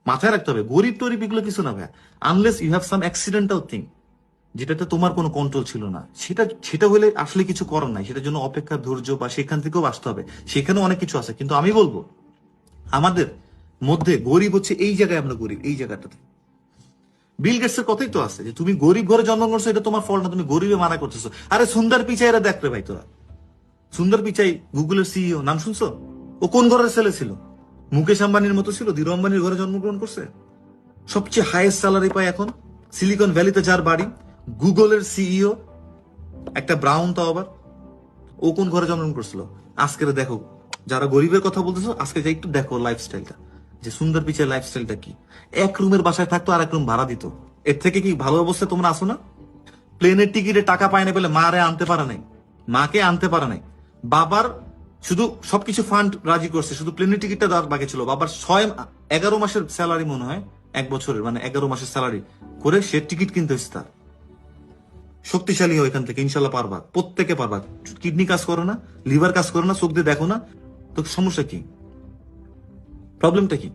মাথায় রাখতে হবে গরিব টরিব এগুলো কিছু না ভাইয়া, unless you have some accidental thing যেটাতে তোমার কোনো কন্ট্রোল ছিল না, সেটা সেটা হলে আসলে কিছু করার নাই, সেটার জন্য অপেক্ষা, ধৈর্য বা সেখান থেকেও আসতে হবে। সেখানেও অনেক কিছু আছে, কিন্তু আমি বলবো আমাদের মধ্যে গরিব হচ্ছে এই জায়গায়, আমরা গরিব এই জায়গাটাতে। বিল গেটস এর কথাই তো আছে যে তুমি গরিব ঘরে জন্মগ্রহণ করছো, এটা তোমার ফল না, তুমি গরিবে মানা করতেছো। আরে সুন্দর পিচাই এরা দেখতে ভাই, তোরা সুন্দর পিচাই গুগলের সিইও, নাম শুনছো? ও কোন ঘরের ছেলে ছিল? মুকেশ আম্বানির মতো ছিল, ধীরু আম্বানির ঘরে জন্মগ্রহণ করছে, সবচেয়ে হাইয়েস্ট স্যালারি পায় এখন, সিলিকন ভ্যালিতে যার বাড়ি, গুগলের সিইও, একটা ব্রাউন তাও আবার। ও কোন ঘরে জন্মগ্রহণ করছিল? আজকে দেখো, যারা গরিবের কথা বলতেছো আজকে যাই একটু দেখো লাইফস্টাইলটা, যে সুন্দর পিচের লাইফস্টাইলটা কি। এক রুমের বাসায় থাকতো আর এক রুম ভাড়া দিত। এর থেকে কি ভালো অবস্থায় তোমরা আসো না? প্লেনের টিকিটে টাকা পায় না বলে মারে আনতে পারে নাই, মাকে আনতে পারে নাই, বাবার শুধু সবকিছু ফান্ড রাজি করছে, শুধু প্লেনের টিকিটটা দেওয়ার বাকি ছিল। বাবার 11 মাসের স্যালারি মনে হয়, এক বছরের, মানে 11 মাসের স্যালারি করে সে টিকিট কিনতে হচ্ছে তার। শক্তিশালী হয় এখান থেকে, ইনশাল্লাহ পারবা, প্রত্যেকে পারবা। কিডনি কাজ করে না, লিভার কাজ করে না, চোখ দিয়ে দেখো না, তো সমস্যা কি, প্রবলেমটা কি?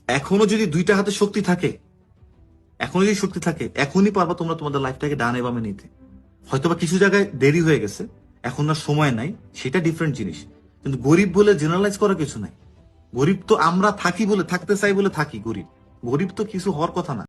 এখনো যদি দুইটা হাতে শক্তি থাকে, এখনো যদি শক্তি থাকে, এখনই পারবা তোমরা তোমাদের লাইফটাকে ডানে বামে নিতে। হয়তোবা কিছু জায়গায় দেরি হয়ে গেছে, এখন আর সময় নাই, সেটা ডিফারেন্ট জিনিস। কিন্তু গরিব বলে জেনারেলাইজ করার কিছু নাই। গরিব তো আমরা থাকি বলে, থাকতে চাই বলে থাকি গরিব। গরিব তো কিছু হওয়ার কথা না।